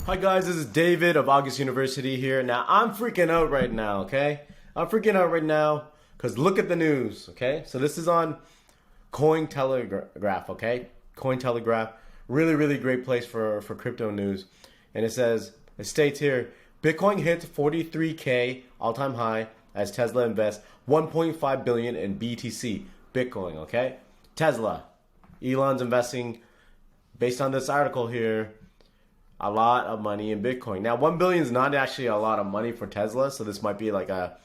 Hi guys, this is David of August University here. Now I'm freaking out right now, okay? I'm freaking out right now because look at the news, okay? So this is on Cointelegraph, okay? Cointelegraph, really great place for crypto news. And it states here, Bitcoin hits 43K all-time high as Tesla invests 1.5 billion in BTC, Bitcoin, okay? Tesla, Elon's investing, based on this article here, a lot of money in Bitcoin. Now, 1 billion is not actually a lot of money for Tesla, so this might be like a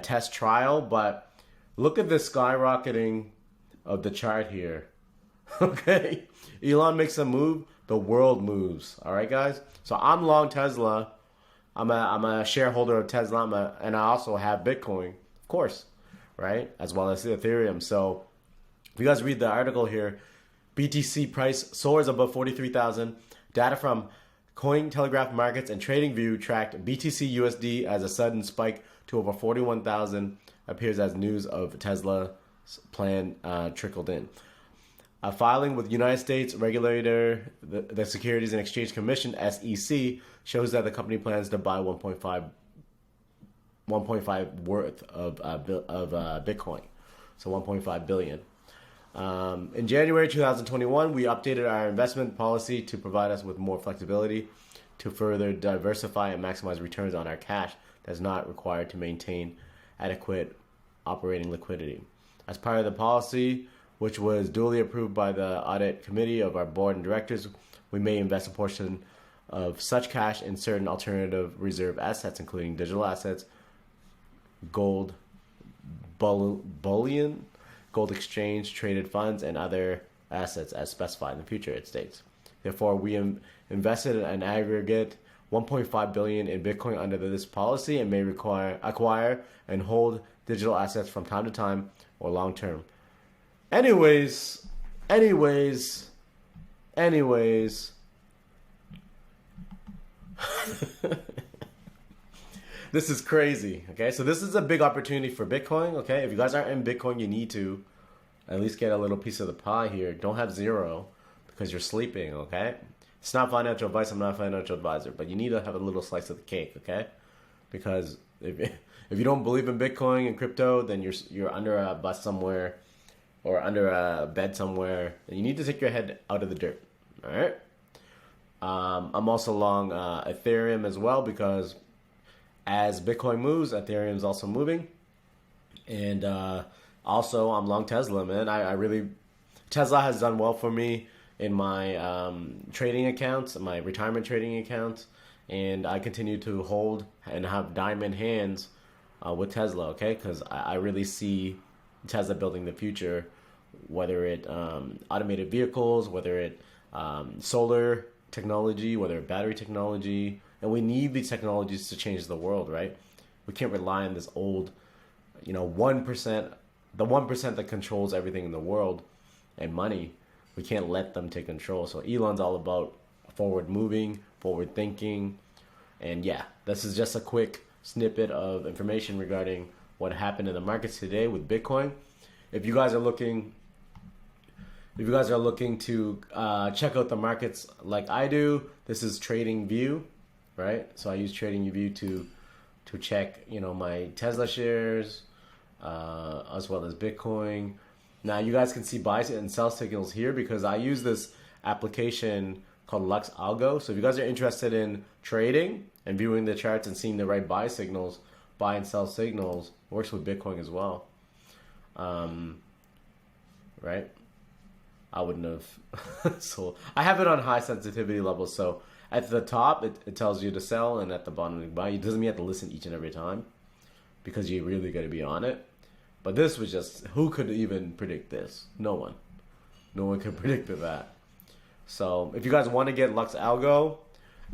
test trial, but look at the skyrocketing of the chart here. Okay? Elon makes a move, the world moves. All right, guys? So I'm long Tesla. I'm a shareholder of Tesla, and I also have Bitcoin, of course, right? As well as Ethereum. So if you guys read the article here, BTC price soars above 43,000. Data from Cointelegraph Markets and TradingView tracked BTC USD as a sudden spike to over 41,000 appears as news of Tesla's plan trickled in. A filing with United States regulator, the Securities and Exchange Commission (SEC), shows that the company plans to buy 1.5 worth of Bitcoin, so 1.5 billion. In January 2021, we updated our investment policy to provide us with more flexibility to further diversify and maximize returns on our cash that's not required to maintain adequate operating liquidity. As part of the policy, which was duly approved by the audit committee of our board and directors, we may invest a portion of such cash in certain alternative reserve assets, including digital assets, gold, bullion, gold exchange, traded funds, and other assets as specified in the future, it states. Therefore, we invested an aggregate 1.5 billion in Bitcoin under this policy and may acquire and hold digital assets from time to time or long term. Anyways. This is crazy, okay? So this is a big opportunity for Bitcoin, okay? If you guys aren't in Bitcoin, you need to at least get a little piece of the pie here. Don't have zero because you're sleeping, okay? It's not financial advice. I'm not a financial advisor, but you need to have a little slice of the cake, okay? Because if you don't believe in Bitcoin and crypto, then you're under a bus somewhere or under a bed somewhere, and you need to take your head out of the dirt, all right? I'm also long Ethereum as well because as Bitcoin moves, Ethereum is also moving. And also, I'm long Tesla, man. Tesla has done well for me in my trading accounts, my retirement trading accounts. And I continue to hold and have diamond hands with Tesla, okay? Because I really see Tesla building the future, whether it automated vehicles, whether it solar technology, whether it battery technology. And we need these technologies to change the world, right? We can't rely on this old, 1%, the 1% that controls everything in the world and money. We can't let them take control. So Elon's all about forward moving, forward thinking. And yeah, this is just a quick snippet of information regarding what happened in the markets today with Bitcoin. If you guys are looking to check out the markets like I do, this is TradingView. Right, so I use TradingView to check, my Tesla shares, as well as Bitcoin. Now you guys can see buy and sell signals here because I use this application called Lux Algo. So if you guys are interested in trading and viewing the charts and seeing the right buy and sell signals, works with Bitcoin as well. Right, I wouldn't have. So I have it on high sensitivity levels. So at the top, it tells you to sell, and at the bottom, to buy. It doesn't mean you have to listen each and every time because you really got to be on it. But this was just, who could even predict this? No one. No one could predict that. So if you guys want to get Lux Algo,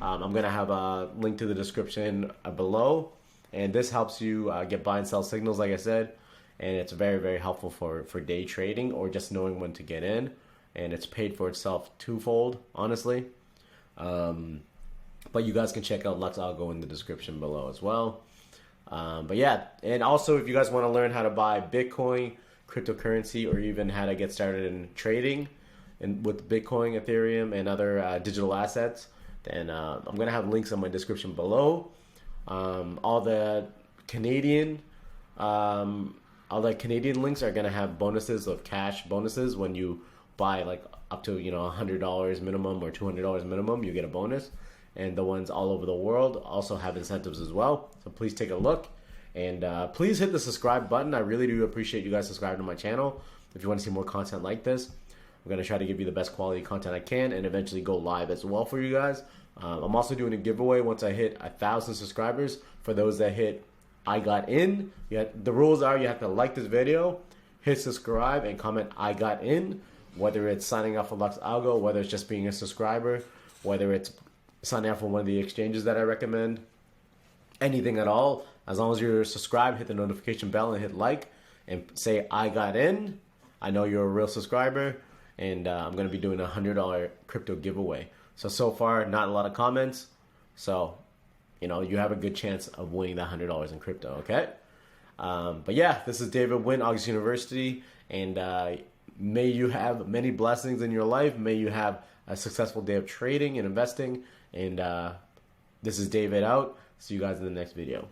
I'm going to have a link to the description below. And this helps you get buy and sell signals, like I said. And it's very helpful for day trading or just knowing when to get in. And it's paid for itself twofold, honestly. But you guys can check out Lux Algo in the description below as well. But yeah, and also if you guys want to learn how to buy Bitcoin, cryptocurrency, or even how to get started in trading with Bitcoin, Ethereum, and other digital assets, then I'm gonna have links in my description below. All the Canadian all the Canadian links are gonna have bonuses of cash bonuses when you buy like up to $100 minimum or $200 minimum, you get a bonus. And the ones all over the world also have incentives as well. So please take a look, and please hit the subscribe button. I really do appreciate you guys subscribing to my channel. If you want to see more content like this, I'm gonna try to give you the best quality content I can, and eventually go live as well for you guys. I'm also doing a giveaway once I hit 1,000 subscribers. For those that hit I got in, the rules are you have to like this video, hit subscribe, and comment I got in. Whether it's signing up for Lux Algo, whether it's just being a subscriber, whether it's signing up for one of the exchanges that I recommend, anything at all, as long as you're subscribed, hit the notification bell and hit like and say I got in. I know you're a real subscriber, and I'm going to be doing a $100 crypto giveaway. So far, not a lot of comments, so you have a good chance of winning that $100 in crypto, okay? But yeah, this is David Wynn, August University, and may you have many blessings in your life. May you have a successful day of trading and investing. And this is David out. See you guys in the next video.